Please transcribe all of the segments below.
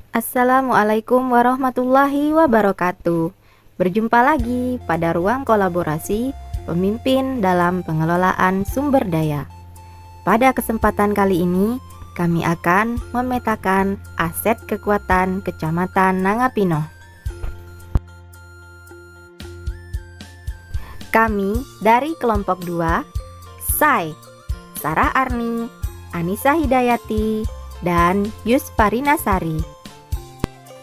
Assalamualaikum warahmatullahi wabarakatuh. Berjumpa lagi pada ruang kolaborasi pemimpin dalam pengelolaan sumber daya. Pada kesempatan kali ini, kami akan memetakan aset kekuatan Kecamatan Nangapino. Kami dari kelompok 2, Sai, Sarah Arni, Anissa Hidayati, dan Yusparina Sari.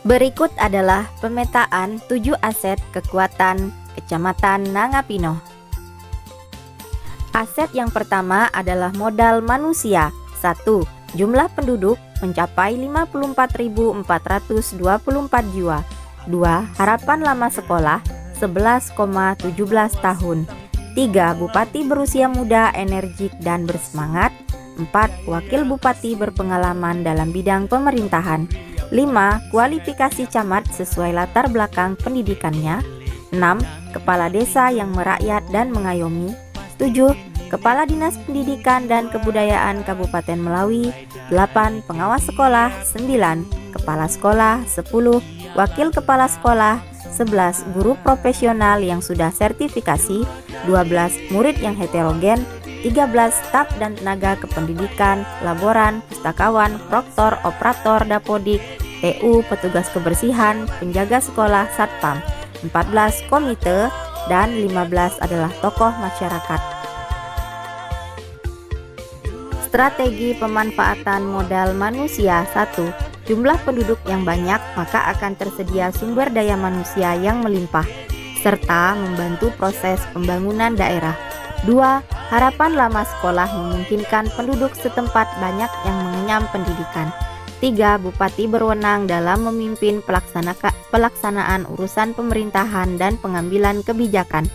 Berikut adalah pemetaan 7 aset kekuatan Kecamatan Nangapino. Aset yang pertama adalah modal manusia. 1. Jumlah penduduk mencapai 54.424 jiwa. 2. Harapan lama sekolah 11,17 tahun. 3. Bupati berusia muda, energik, dan bersemangat. 4. Wakil bupati berpengalaman dalam bidang pemerintahan. 5. Kualifikasi camat sesuai latar belakang pendidikannya. 6. Kepala desa yang merakyat dan mengayomi. 7. Kepala Dinas Pendidikan dan Kebudayaan Kabupaten Melawi. 8. Pengawas sekolah. 9. Kepala sekolah. 10. Wakil kepala sekolah. 11. Guru profesional yang sudah sertifikasi. 12. Murid yang heterogen. 13. Staf dan tenaga kependidikan, laboran, pustakawan, proktor, operator, dapodik, TU, petugas kebersihan, penjaga sekolah, satpam. 14. Komite, dan 15 adalah tokoh masyarakat. Strategi pemanfaatan modal manusia. 1. Jumlah penduduk yang banyak, maka akan tersedia sumber daya manusia yang melimpah, serta membantu proses pembangunan daerah. 2. Harapan lama sekolah memungkinkan penduduk setempat banyak yang mengenyam pendidikan. 3. Bupati berwenang dalam memimpin pelaksanaan urusan pemerintahan dan pengambilan kebijakan.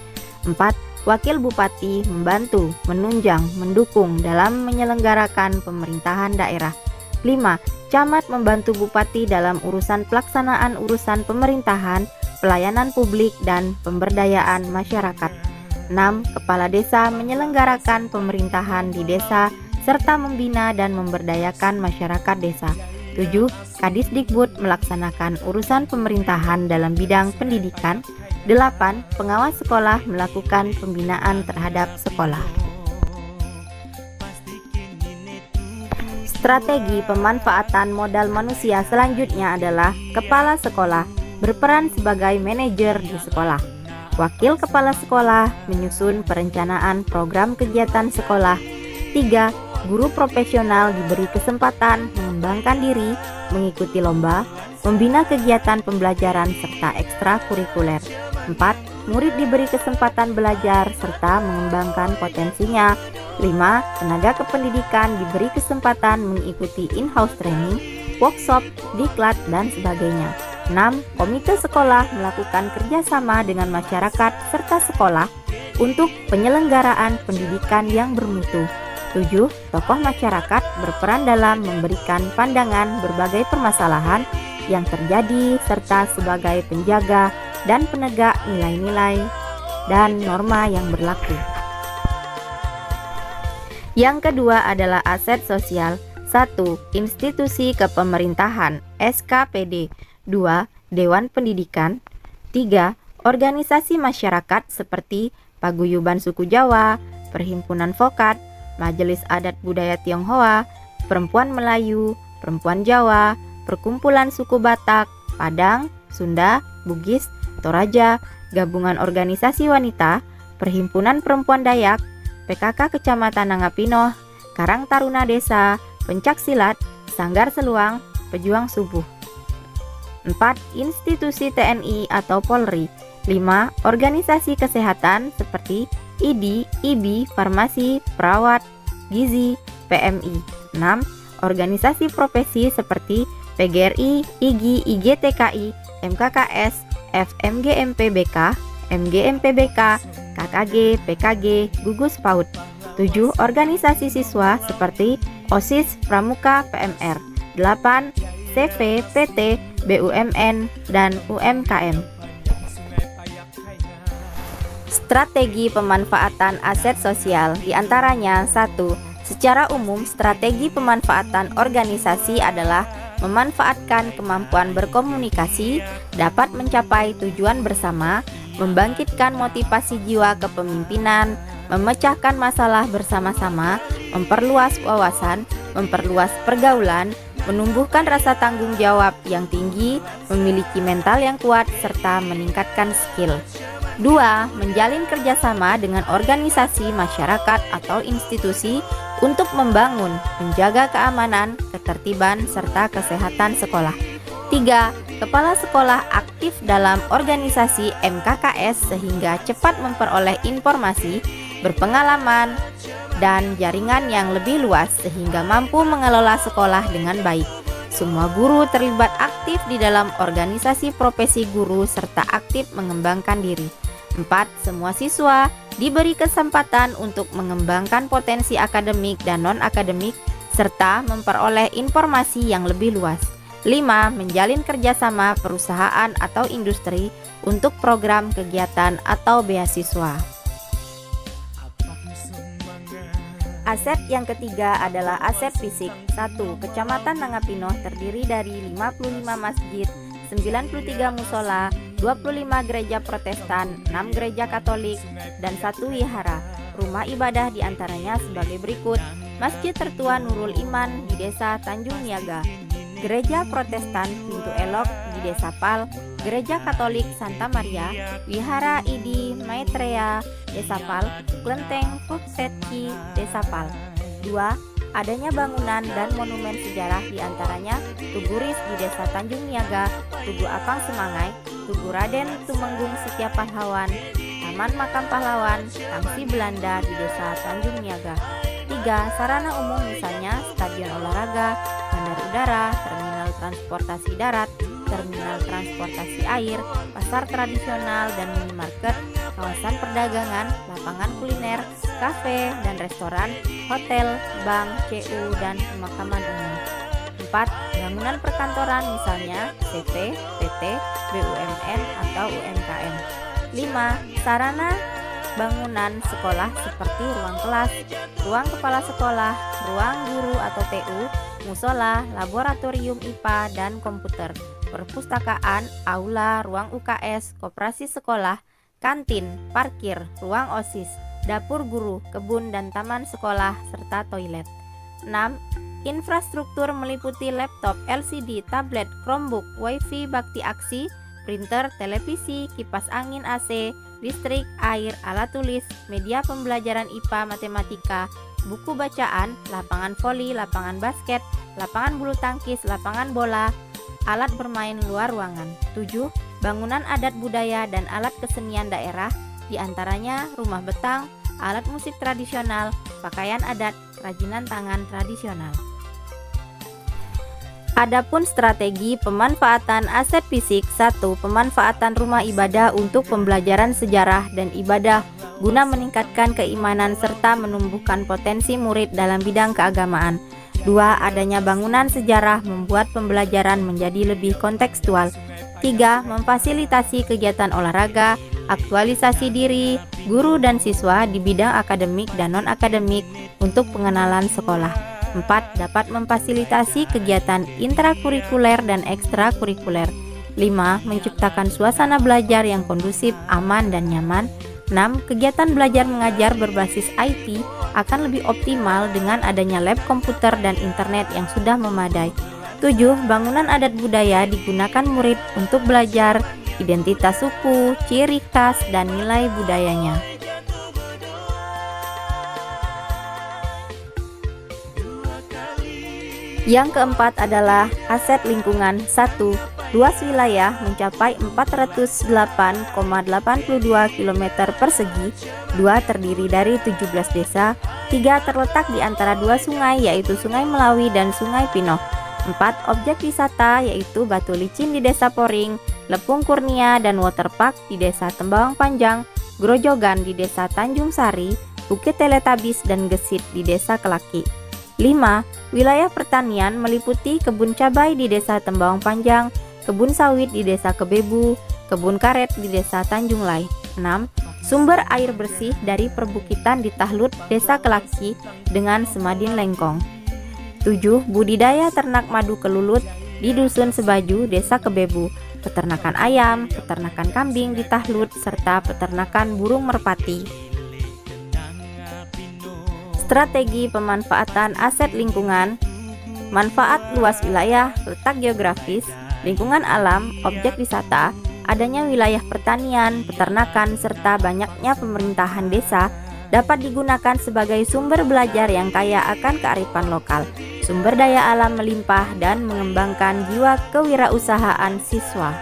4. Wakil bupati membantu, menunjang, mendukung dalam menyelenggarakan pemerintahan daerah. 5. Camat membantu bupati dalam urusan pelaksanaan urusan pemerintahan, pelayanan publik, dan pemberdayaan masyarakat. 6. Kepala desa menyelenggarakan pemerintahan di desa serta membina dan memberdayakan masyarakat desa. 7. Kadisdikbud melaksanakan urusan pemerintahan dalam bidang pendidikan. 8. Pengawas sekolah melakukan pembinaan terhadap sekolah. Strategi pemanfaatan modal manusia selanjutnya adalah kepala sekolah berperan sebagai manajer di sekolah. Wakil kepala sekolah menyusun perencanaan program kegiatan sekolah. 3. Guru profesional diberi kesempatan mengembangkan diri, mengikuti lomba, membina kegiatan pembelajaran serta ekstrakurikuler. 4. Murid diberi kesempatan belajar serta mengembangkan potensinya. 5. Tenaga kependidikan diberi kesempatan mengikuti in-house training, workshop, diklat, dan sebagainya. 6. Komite sekolah melakukan kerjasama dengan masyarakat serta sekolah untuk penyelenggaraan pendidikan yang bermutu. 7. Tokoh masyarakat berperan dalam memberikan pandangan berbagai permasalahan yang terjadi serta sebagai penjaga dan penegak nilai-nilai dan norma yang berlaku. Yang kedua adalah aset sosial. 1. Institusi kepemerintahan (SKPD). 2. Dewan Pendidikan. 3. Organisasi masyarakat seperti Paguyuban Suku Jawa, Perhimpunan Vokat, Majelis Adat Budaya Tionghoa, Perempuan Melayu, Perempuan Jawa, Perkumpulan Suku Batak, Padang, Sunda, Bugis, Toraja, Gabungan Organisasi Wanita, Perhimpunan Perempuan Dayak, PKK Kecamatan Nangapino, Karang Taruna Desa, Pencaksilat, Sanggar Seluang, Pejuang Subuh. 4. Institusi TNI atau Polri. 5. Organisasi kesehatan seperti ID, IBI, farmasi, perawat, gizi, PMI. 6. Organisasi profesi seperti PGRI, IGI, IGTKI, MKKS, FMGMPBK, MGMPBK, KKG, PKG, Gugus PAUD. 7. Organisasi siswa seperti OSIS, Pramuka, PMR. 8. CV, PT, BUMN, dan UMKM. Strategi pemanfaatan aset sosial diantaranya 1. Secara umum, strategi pemanfaatan organisasi adalah memanfaatkan kemampuan berkomunikasi, dapat mencapai tujuan bersama, membangkitkan motivasi jiwa kepemimpinan, memecahkan masalah bersama-sama, memperluas wawasan, memperluas pergaulan, menumbuhkan rasa tanggung jawab yang tinggi, memiliki mental yang kuat, serta meningkatkan skill. 2. Menjalin kerjasama dengan organisasi masyarakat atau institusi untuk membangun, menjaga keamanan, ketertiban, serta kesehatan sekolah. 3. Kepala sekolah aktif dalam organisasi MKKS sehingga cepat memperoleh informasi, berpengalaman, dan jaringan yang lebih luas sehingga mampu mengelola sekolah dengan baik. Semua guru terlibat aktif di dalam organisasi profesi guru serta aktif mengembangkan diri. 4. Semua siswa diberi kesempatan untuk mengembangkan potensi akademik dan non-akademik serta memperoleh informasi yang lebih luas. 5. Menjalin kerjasama perusahaan atau industri untuk program kegiatan atau beasiswa. Aset yang ketiga adalah aset fisik. 1. Kecamatan Nangapino terdiri dari 55 masjid, 93 musola, 25 gereja Protestan, 6 gereja Katolik, dan 1 wihara. Rumah ibadah diantaranya sebagai berikut: Masjid Tertua Nurul Iman di Desa Tanjung Niaga, Gereja Protestan Pintu Elok di Desa Pal, Gereja Katolik Santa Maria, Wihara Idi Maitreya Desa Pal, Klenteng Fuksetki Desa Pal. 2. Adanya bangunan dan monumen sejarah diantaranya Tugu Ris di Desa Tanjung Niaga, Tugu Apang Semangai, Tugu Raden Tumenggung Setia Pahlawan, Taman Makam Pahlawan, Tangsi Belanda di Desa Tanjung Niaga. 3. Sarana umum misalnya stadion olahraga, bandar udara, terminal transportasi darat, terminal transportasi air, pasar tradisional dan minimarket, kawasan perdagangan, lapangan kuliner, kafe dan restoran, hotel, bank, CU, dan pemakaman umum. 4. Bangunan perkantoran misalnya CV, PT, BUMN, atau UMKM. 5. Sarana bangunan sekolah seperti ruang kelas, ruang kepala sekolah, ruang guru atau TU, musola, laboratorium IPA dan komputer, perpustakaan, aula, ruang UKS, koperasi sekolah, kantin, parkir, ruang OSIS, dapur guru, kebun dan taman sekolah, serta toilet. 6. Infrastruktur meliputi laptop, LCD, tablet, Chromebook, WiFi bakti aksi, printer, televisi, kipas angin AC, listrik, air, alat tulis, media pembelajaran IPA, matematika, buku bacaan, lapangan voli, lapangan basket, lapangan bulu tangkis, lapangan bola, alat bermain luar ruangan. 7. Bangunan adat budaya dan alat kesenian daerah, diantaranya rumah betang, alat musik tradisional, pakaian adat, kerajinan tangan tradisional. Adapun strategi pemanfaatan aset fisik. 1. Pemanfaatan rumah ibadah untuk pembelajaran sejarah dan ibadah guna meningkatkan keimanan serta menumbuhkan potensi murid dalam bidang keagamaan. 2. Adanya bangunan sejarah membuat pembelajaran menjadi lebih kontekstual. 3. Memfasilitasi kegiatan olahraga, aktualisasi diri, guru dan siswa di bidang akademik dan non-akademik untuk pengenalan sekolah. 4. Dapat memfasilitasi kegiatan intrakurikuler dan ekstrakurikuler. 5. Menciptakan suasana belajar yang kondusif, aman, dan nyaman. 6. Kegiatan belajar mengajar berbasis IT akan lebih optimal dengan adanya lab komputer dan internet yang sudah memadai. 7. Bangunan adat budaya digunakan murid untuk belajar identitas suku, ciri khas, dan nilai budayanya. Yang keempat adalah aset lingkungan. 1. Luas wilayah mencapai 408,82 km persegi. 2. Terdiri dari 17 desa. 3. Terletak di antara 2 sungai yaitu Sungai Melawi dan Sungai Pinoh. 4. Objek wisata yaitu Batu Licin di Desa Poring, Lepung Kurnia dan Waterpark di Desa Tembawang Panjang, Grojogan di Desa Tanjung Sari, Bukit Teletabis dan Gesit di Desa Kelaki. 5. Wilayah pertanian meliputi kebun cabai di Desa Tembawang Panjang, kebun sawit di Desa Kebebu, kebun karet di Desa Tanjung Lai. 6. Sumber air bersih dari perbukitan di Tahlut, Desa Kelaki dengan Semadin Lengkong. 7. Budidaya ternak madu kelulut di Dusun Sebaju, Desa Kebebu, peternakan ayam, peternakan kambing di Tahlut, serta peternakan burung merpati. Strategi pemanfaatan aset lingkungan, manfaat luas wilayah, letak geografis, lingkungan alam, objek wisata, adanya wilayah pertanian, peternakan, serta banyaknya pemerintahan desa dapat digunakan sebagai sumber belajar yang kaya akan kearifan lokal, sumber daya alam melimpah, dan mengembangkan jiwa kewirausahaan siswa.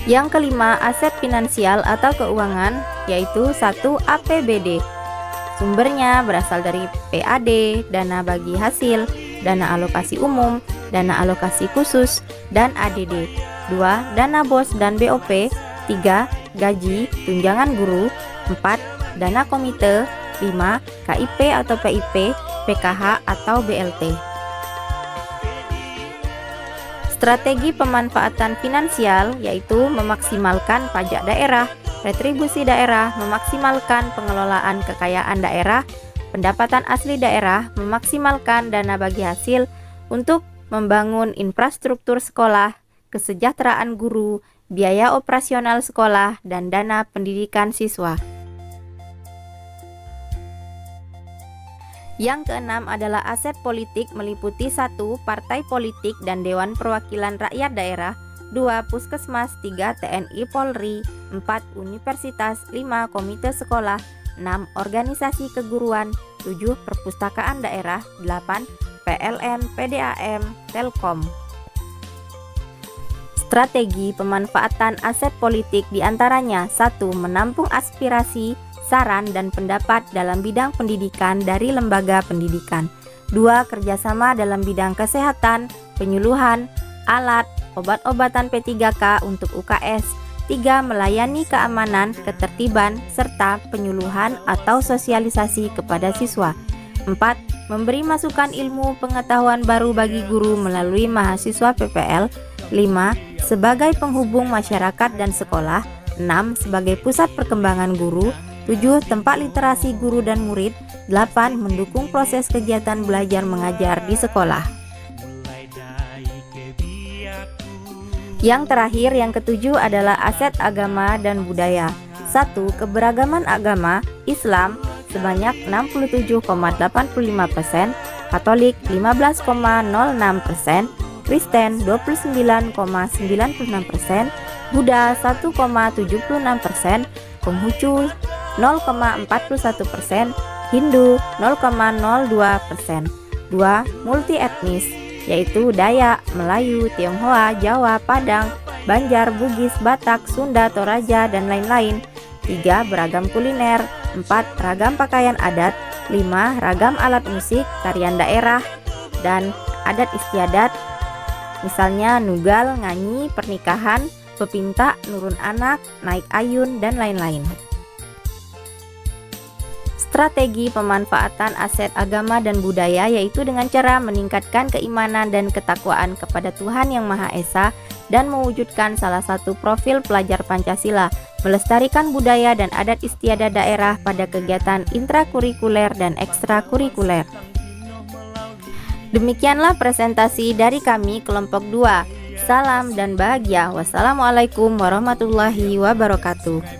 Yang kelima, aset finansial atau keuangan, yaitu 1. APBD. Sumbernya berasal dari PAD, dana bagi hasil, dana alokasi umum, dana alokasi khusus, dan ADD. 2. Dana BOS dan BOP. 3. Gaji, tunjangan guru. 4. Dana komite. 5. KIP atau PIP, PKH atau BLT. Strategi pemanfaatan finansial yaitu memaksimalkan pajak daerah, retribusi daerah, memaksimalkan pengelolaan kekayaan daerah, pendapatan asli daerah, memaksimalkan dana bagi hasil untuk membangun infrastruktur sekolah, kesejahteraan guru, biaya operasional sekolah, dan dana pendidikan siswa. Yang keenam adalah aset politik meliputi 1. Partai politik dan Dewan Perwakilan Rakyat Daerah. 2. Puskesmas. 3. TNI Polri. 4. Universitas. 5. Komite sekolah. 6. Organisasi keguruan. 7. Perpustakaan daerah. 8. PLN, PDAM, Telkom. Strategi pemanfaatan aset politik diantaranya 1. Menampung aspirasi, saran, dan pendapat dalam bidang pendidikan dari lembaga pendidikan. 2. Kerjasama dalam bidang kesehatan, penyuluhan, alat, obat-obatan P3K untuk UKS. 3. Melayani keamanan, ketertiban, serta penyuluhan atau sosialisasi kepada siswa. 4. Memberi masukan ilmu pengetahuan baru bagi guru melalui mahasiswa PPL. 5. Sebagai penghubung masyarakat dan sekolah. 6. Sebagai pusat perkembangan guru. 7. Tempat literasi guru dan murid. 8. Mendukung proses kegiatan belajar mengajar di sekolah. Yang terakhir, yang ketujuh adalah aset agama dan budaya. 1. Keberagaman agama, Islam sebanyak 67,85%, Katolik 15,06%, Kristen 29,96%, Buddha 1,76%, Konghucu 0,41%, Hindu 0,02%. 2. Multi etnis, yaitu Dayak, Melayu, Tionghoa, Jawa, Padang, Banjar, Bugis, Batak, Sunda, Toraja, dan lain-lain. 3. Beragam kuliner. 4. Ragam pakaian adat. 5. Ragam alat musik, tarian daerah, dan adat istiadat, misalnya nugal, nganyi, pernikahan, pepinta, nurun anak, naik ayun, dan lain-lain. Strategi pemanfaatan aset agama dan budaya yaitu dengan cara meningkatkan keimanan dan ketakwaan kepada Tuhan Yang Maha Esa dan mewujudkan salah satu profil pelajar Pancasila, melestarikan budaya dan adat istiadat daerah pada kegiatan intrakurikuler dan ekstrakurikuler. Demikianlah presentasi dari kami kelompok 2. Salam dan bahagia. Wassalamualaikum warahmatullahi wabarakatuh.